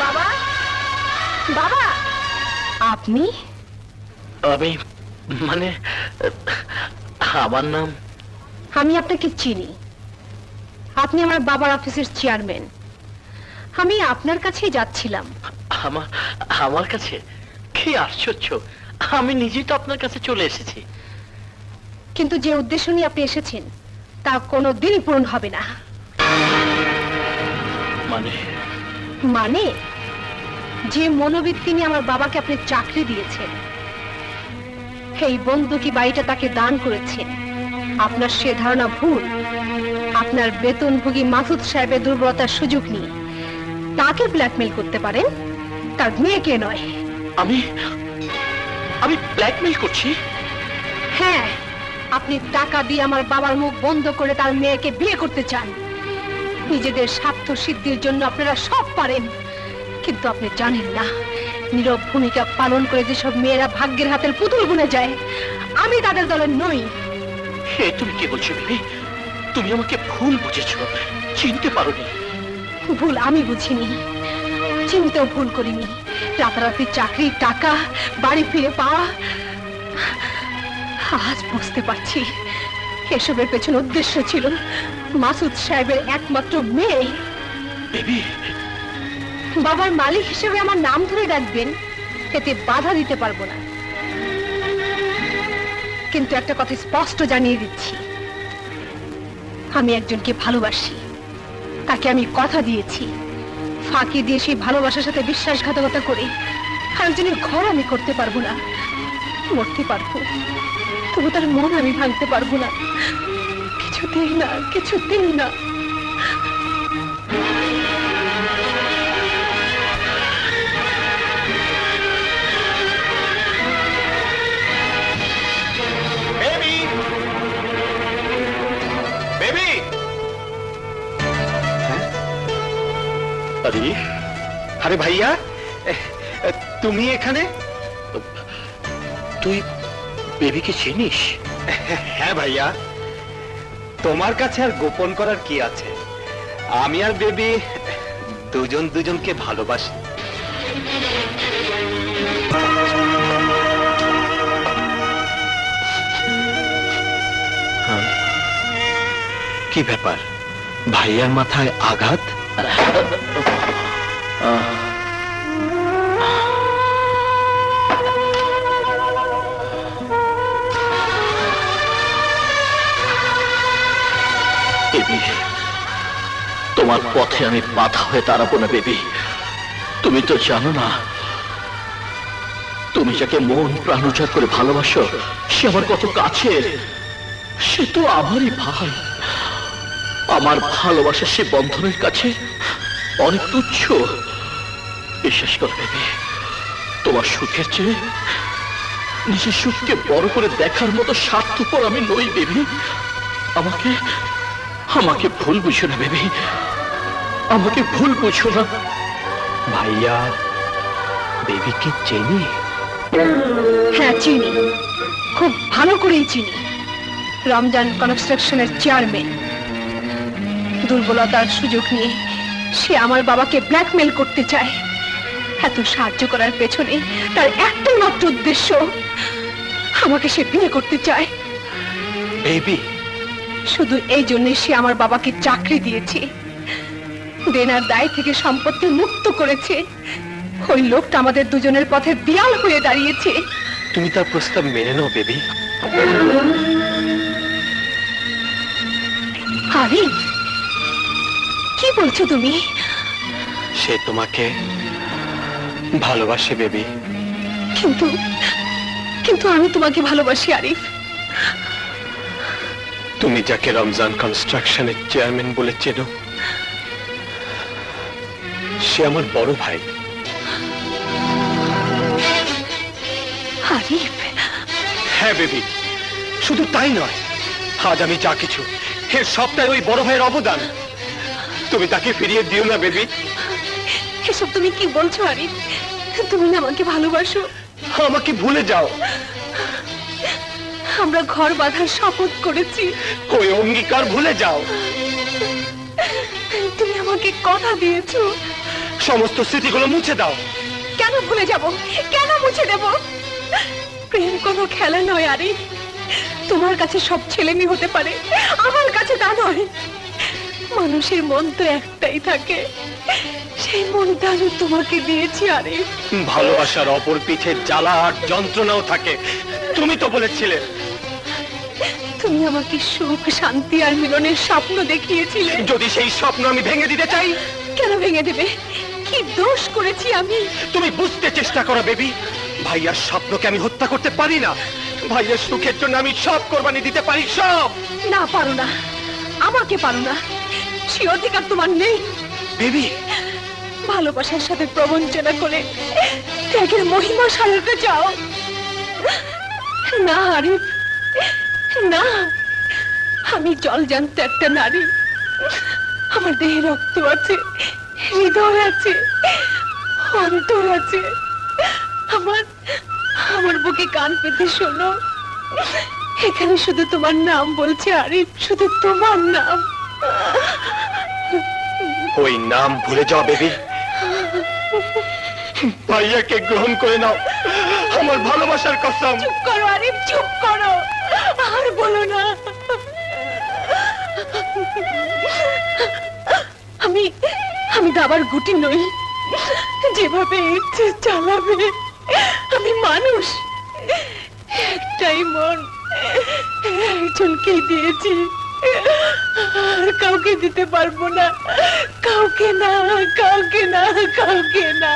বাবা, বাবা, আপনি? আমি মানে আমার নাম। আমি আপনাকে চিনি। আপনি আমার বাবার অফিসের চেয়ারম্যান। আমি আপনার কাছেই যাচ্ছিলাম। আমার কাছে? কি আশ্চর্য, আমি নিজেই তো আপনার কাছে চলে এসেছি। কিন্তু যে উদ্দেশ্য নিয়ে আপনি এসেছেন তা কোনোদিনই পূরণ হবে না। মানে যে মনোবৃত্তি নিয়ে আমার বাবাকে আপনি চাকরি দিয়েছেন, এই বন্দুকি বাড়িটা তাকে দান করেছেন, আপনার সে ধারণা ভুল। আপনার বেতনভোগী মাসুদ সাহেবের দুর্বলতার সুযোগ নিয়ে তাকে ব্ল্যাকমেল করতে পারেন, তার মেয়েকে নয়। আমি ব্ল্যাকমেল করছি? হ্যাঁ, আপনি টাকা দিয়ে আমার বাবার মুখ বন্ধ করে তার মেয়েকে বিয়ে করতে চান। নিজেদের স্বার্থ সিদ্ধির জন্য আপনারা সব পারেন, কিন্তু আপনি জানেন না নীরব ভূমিকা পালন করে যেসব মেয়েরা ভাগ্যের হাতের পুতুল বুনে যায়, আমি তাদের দলের নই। তুমি কি বলছো বেবি? তুমি আমাকে ভুল বুঝেছো, চিনতে পারোনি। ভুল আমি বুঝিনি, চিনতেও ভুল করিনি। রাতারাতি চাকরির টাকা বাড়ি ফিরে পাওয়া, আজ বুঝতে পারছি এসবের পেছনে উদ্দেশ্য ছিল মাসুদ সাহেবের একমাত্র মেয়ে। বেবি, বাবার মালিক হিসেবে আমার নাম ধরে ডাকবেন, এতে বাধা দিতে পারবো না। কিন্তু একটা কথা স্পষ্ট জানিয়ে দিচ্ছি, আমি একজনকে ভালোবাসি। তাকে আমি কথা দিয়েছি, ফাঁকি দিয়ে সেই ভালোবাসার সাথে বিশ্বাসঘাতকতা করে একজনের ঘর আমি করতে পারবো না। মরতে পারবো, তবু তার মন আমি ভাঙতে পারবো না। কিছুতেই না, কিছুতেই না। আরে ভাইয়া, তুমি এখানে? তুই বেবিকে চিনিস? হ্যাঁ ভাইয়া, তোমার কাছে আর গোপন করার কি আছে? আমি আর বেবি দুজন দুজনকে ভালোবাসি। কি ব্যাপার, ভাইয়ার মাথায় আঘাত? তোমার পথে আমি বাধা হয়ে দাঁড়াবো না বেবি। তুমি তো জানো না, তুমি যাকে মন প্রাণ উজাড় করে ভালোবাসো সে আমার কত কাছের। সে তো আমারই ভাই। আমার ভালোবাসা সে বন্ধনের কাছে অনেক তুচ্ছ। বিশ্বাস করো বেবি, তোমার সুখের চেয়ে নিজের সুখকে বড় করে দেখার মতো স্বার্থপর আমি নই বেবি। আমাকে ভুল বুঝো না বেবি, আমাকে ভুল বুঝো না। ভাইয়া বেবিকে চেনি? হ্যাঁ চিনি, খুব ভালো করেই চিনি। রমজান কনস্ট্রাকশনের চেয়ারম্যান। দুর্বলতার সুযোগ নিয়ে সে আমার বাবাকে ব্ল্যাকমেল করতে চায়। এত সাহায্য করার পেছনে তার একটাই মাত্র উদ্দেশ্য, আমাকে সে বিয়ে করতে চায়। বেবি, শুধু এই জন্য সে আমার বাবাকে চাকরি দিয়েছে, দেনার দায় থেকে সম্পত্তি মুক্ত করেছে। ওই লোকটা আমাদের দুজনের পথে দেয়াল হয়ে দাঁড়িয়েছে। তুমি তার প্রস্তাব মেনে নাও বেবি। আরিফ, কি বলছো তুমি? সে তোমাকে ভালোবাসে বেবি। কিন্তু আমি তোমাকে ভালোবাসি আরিফ। তুমি যাকে রমজান কনস্ট্রাকশনের চেয়ারম্যান বলে চেনো, সে আমার বড় ভাই। আরিফ। হ্যাঁ বেবি, শুধু তাই নয়, আজ আমি যা কিছু এর সবটাই ওই বড় ভাইয়ের অবদান। তুমি তাকে ফিরিয়ে দিও না বেবি। এসব তুমি কি বলছো আরিফ? তুমি না আমাকে ভালোবাসো? আমাকে ভুলে যাও। আমরা ঘর বাঁধার শপথ করেছি। ওই অঙ্গীকার ভুলে যাও। তুমি আমাকে কথা দিয়েছো। সমস্ত স্মৃতিগুলো মুছে দাও। কেন ভুলে যাব, কেন মুছে দেব? প্রেম কোনো খেলা নয় আরিফ। তোমার কাছে সব ছেলে মেয়ে হতে পারে, আমার কাছে তা নয়। মানুষের মন তো একটাই থাকে, সেই মনটা আমি তোমাকে দিয়েছি আরিফ। ভালোবাসার অপর পিঠে জ্বালা আর যন্ত্রণাও থাকে, তুমি তো বলেছিলে। তুমি আমাকে সুখ, শান্তি আর মিলনের স্বপ্ন দেখিয়েছিলে। যদি সেই স্বপ্ন আমি ভেঙে দিতে চাই? কেন ভেঙে দেবে? কি দোষ করেছি আমি? তুমি বুঝতে চেষ্টা করো বেবি, ভাইয়ার স্বপ্নকে আমি হত্যা করতে পারি না। ভাইয়ার সুখের জন্য আমি সব কোরবানি দিতে পারি, সব। না, পারো না, আমাকে পারো না, সে অধিকার তোমার নেই। বেবি, ভালোবাসার সাথে প্রবঞ্চনা করে ত্যাগের মহিমা সারাতে চাও? না আরিফ, না। আমি জলজান্ত একটা নারী, আমার দেহে রক্ত আছে, হৃদয় আছে, অন্তর আছে। আমার বুকে কান পেতে শোনো, এখানে শুধু তোমার নাম বলছে আরিফ, শুধু তোমার নাম। ওই নাম ভুলে যাও বেবি, ভাইয়াকে গ্রহণ করে নাও, আমার ভালোবাসার কসম। চুপ করো আরিফ, চুপ করো, আর বলো না। আমি দাবার গুটি নই, যেভাবে ইচ্ছে চালাবে। আমি মানুষ, একটাই মন, একজনকে দিয়েছি, আর কাউকে দিতে পারবো না, কাউকে না, কাউকে না, কাউকে না।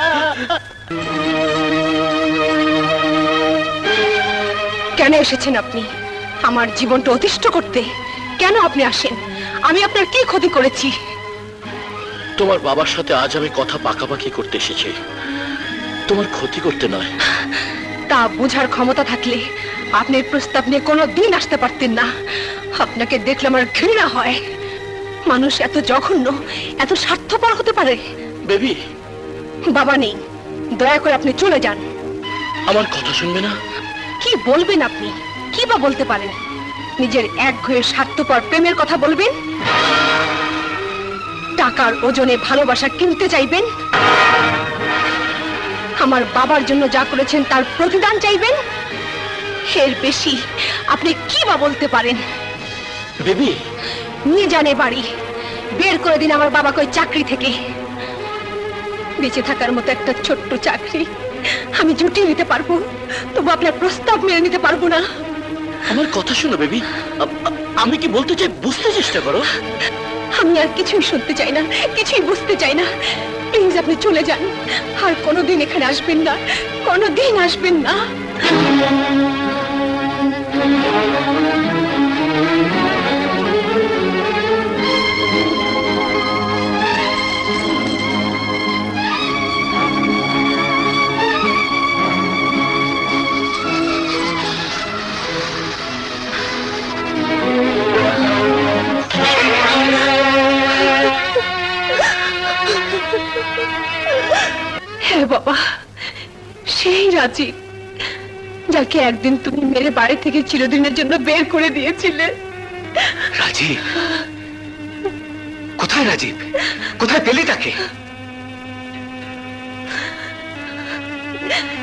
কেন এসেছেন আপনি আমার জীবনটা অতিষ্ঠ করতে? কেন আপনি আসেন? আমি আপনার কি ক্ষতি করেছি? তোমার বাবার সাথে আজ আমি কথা পাকাপাকি করতে এসেছি, তোমার ক্ষতি করতে নয়। তা বোঝার ক্ষমতা থাকলে আপনি প্রস্তাব নিয়ে কোনো দিন আসতে পারতেন না। আপনাকে দেখলে আমার ঘৃণা হয়। মানুষ এত জঘন্য, এত স্বার্থপর হতে পারে? বেবি, বাবা নেই, দয়া করে আপনি চলে যান। আমার কথা শুনবে না? কি বলবেন আপনি? কি বা বলতে পারেন? নিজের একঘেয়ে স্বার্থপর প্রেমের কথা বলবেন? টাকার ওজনে ভালোবাসা কিনতে চাইবেন? আমার বাবার জন্য যা করেছেন তার প্রতিদান চাইবেন? এর বেশি আপনি কি বা বলতে পারেন? বেবি, নিয়ে জানে বাড়ি, বের করে দিন আমার বাবাকে ওই চাকরি থেকে। বেঁচে থাকার মতো একটা ছোট্ট চাকরি আমি জুটিয়ে নিতে পারবো, তবু আপনার প্রস্তাব মেনে নিতে পারবো না। আমার কথা শোনো বেবি, আমি কি বলতে চাই বুঝতে চেষ্টা করো। আমি আর কিছুই শুনতে চাই না, কিছুই বুঝতে চাই না। প্লিজ আপনি চলে যান, আর কোনোদিন এখানে আসবেন না, কোনোদিন আসবেন না। হ্যাঁ বাবা, সেই রাজীব যাকে একদিন তুমি মেরে বাড়ি থেকে চিরদিনের জন্য বের করে দিয়েছিলে। রাজীব? কোথায় রাজীব? কোথায় পেলি তাকে?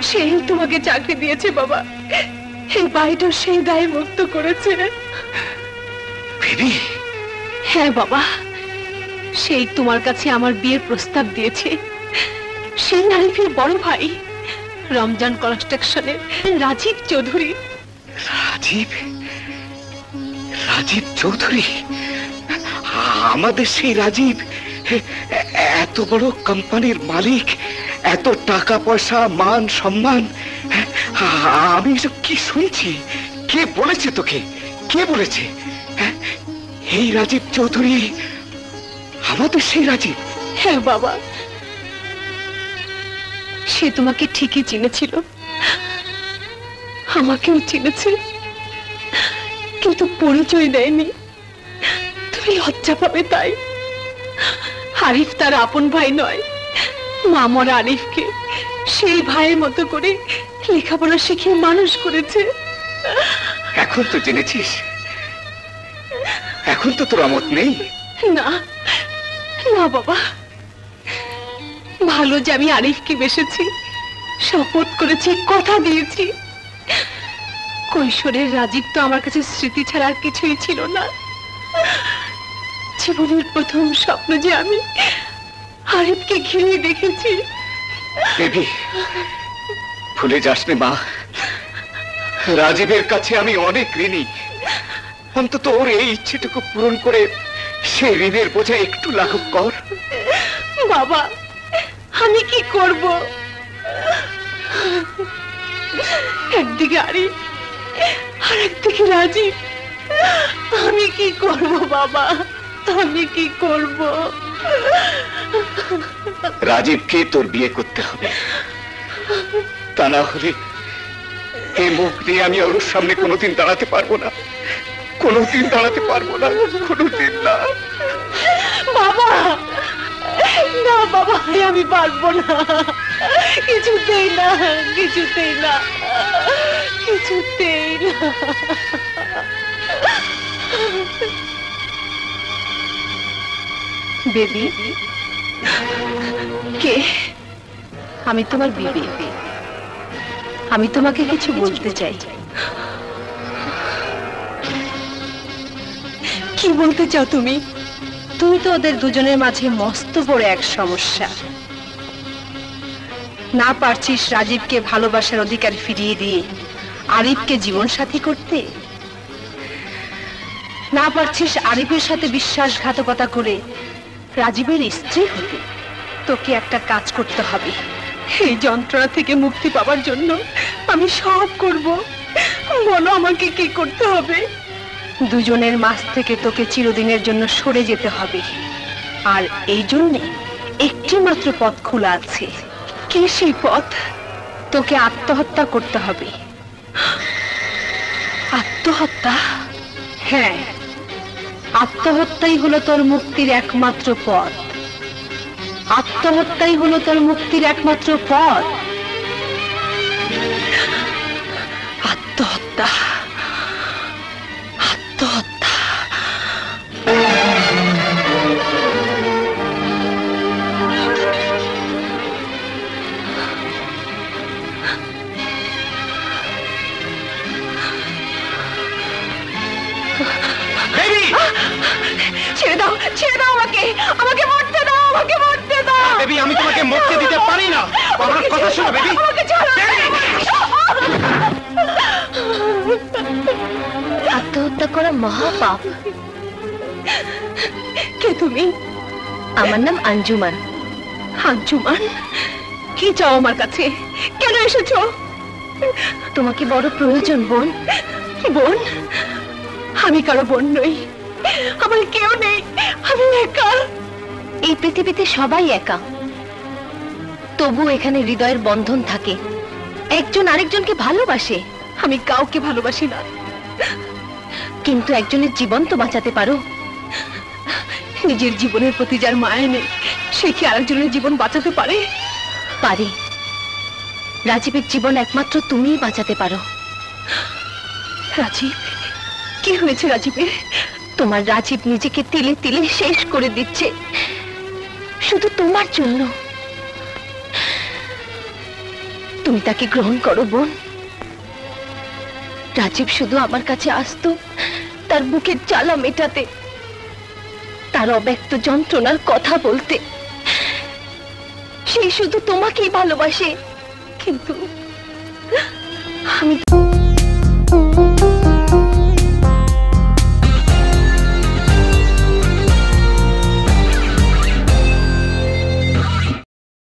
সেই তোমাকে চাকরি দিয়েছে বাবা, এই বাড়িটা সেই দায়ে মুক্ত করেছে। বেবি? হ্যাঁ বাবা, সেই তোমার কাছে আমার বিয়ের প্রস্তাব দিয়েছে। সেই আরিফের বড় ভাই, রমজান কনস্ট্রাকশনের রাজীব চৌধুরী। রাজীব? রাজীব চৌধুরী? আমাদের সেই রাজীব, এত বড় কোম্পানির মালিক, এত টাকা পয়সা, মান সম্মান। আমি এসব কি শুনছি? কে বলেছে তোকে? কে বলেছে? এই রাজীব চৌধুরী আমাদের সেই রাজীব? হ্যাঁ বাবা, সে তোমাকে ঠিকই চিনেছিল, আমাকেও চিনেছে, কিন্তু পরিচয় দেয়নি। তুমি লজ্জা পাবে তাই। আরিফ তার আপন ভাই নয়, মামর আরিফকে সেই ভাইয়ের মতো করে লেখাপড়া শিখিয়ে মানুষ করেছে। এখন তো জেনেছিস? এখন তো তোর আমত নেই? না না বাবা, ভালো যে আমি আরিফকে বেসেছি, শপথ করেছি, কথা দিয়েছি। কৈশোরের রাজীব তো আমার কাছে স্মৃতি ছাড়া আর কিছুই ছিল না। জীবনের প্রথম স্বপ্ন যে আমি আরিফকে ঘিরে দেখেছি। বেবি, ভুলে যাস নে মা, রাজীবের কাছে আমি অনেক ঋণী। অন্তত ওর এই ইচ্ছেটুকু পূরণ করে সে ঋণের বোঝা একটু লাঘব কর। বাবা, আমি কি করব? একদিকে আরিফ আর একদিকে রাজীব, আমি কি করব বাবা, আমি কি করব? রাজীবকে তোর বিয়ে করতে হবে, তা না হলে এই মুখ নিয়ে আমি ওর সামনে কোনোদিন দাঁড়াতে পারবো না, কোনোদিন দাঁড়াতে পারবো না, কোনোদিন না। বাবা, না বাবা, আমি পারবো না, কিছুতেই না, কিছুতেই না, কিছুতেই না। বেবি, কে? আমি তোমার বিবি। আমি তোমাকে কিছু বলতে চাই। কি বলতে চাও তুমি? তুই তো ওদের দুজনের মাঝে মস্ত বড় এক সমস্যা। না পারছিস রাজীবকে ভালোবাসার অধিকার ফিরিয়ে দিয়ে আরিফকে জীবন সাথী করতে, না পারছিস আরিফের সাথে বিশ্বাসঘাতকতা করে রাজীবের স্ত্রী হতে। তোকে একটা কাজ করতে হবে। এই যন্ত্রণা থেকে মুক্তি পাওয়ার জন্য আমি সব করব। বলো আমাকে কি করতে হবে? দুজনের মাঝ থেকে তোকে চিরদিনের জন্য সরে যেতে হবে। আর এই জন্যে একটি মাত্র পথ খোলা আছে। কি সেই পথ? তোকে আত্মহত্যা করতে হবে। আত্মহত্যা? হ্যাঁ, আত্মহত্যাই হলো তোর মুক্তির একমাত্র পথ। আত্মহত্যাই হলো তোর মুক্তির একমাত্র পথ। আত্মহত্যা, আত্মহত্যা। ছেড়ে দাও, ছেড়ে দাও আমাকে, আমাকে মরতে দাও, আমাকে মরতে দাও। বেবি, আমি তোমাকে মরতে দিতে পারি না। আমার কথা শোনো বেবি। আমাকে ছাড়ো। আত্মহত্যা করা মহাপাপ। কে তুমি? আমার নাম আঞ্জুমান। আঞ্জুমান, কি চাও আমার কাছে? কেন এসেছো? তোমাকে বড় প্রয়োজন বোন। বোন? আমি কারো বোন নই, আমার কেউ নেই, আমি একা। এই পৃথিবীতে সবাই একা, তবু এখানে হৃদয়ের বন্ধন থাকে, একজন আরেকজনকে ভালোবাসে। আমি কাউকে ভালোবাসি না। কিন্তু একজনের জীবন তো বাঁচাতে পারো। নিজের জীবনের প্রতি যার মায়া নেই, সে কি আরেকজনের জীবন বাঁচাতে পারে? পারে। রাজীবের জীবন একমাত্র তুমিই বাঁচাতে পারো। রাজীব? কি হয়েছে রাজীবের? তোমার রাজীব নিজেকে তিলে তিলে শেষ করে দিচ্ছে, শুধু তোমার জন্য। তুমি তাকে গ্রহণ করো বোন। রাজীব শুধু আমার কাছে আসতো তার বুকের জ্বালা মেটাতে, তার অব্যক্ত যন্ত্রণার কথা বলতে। সে শুধু তোমাকেই ভালোবাসে, কিন্তু আমি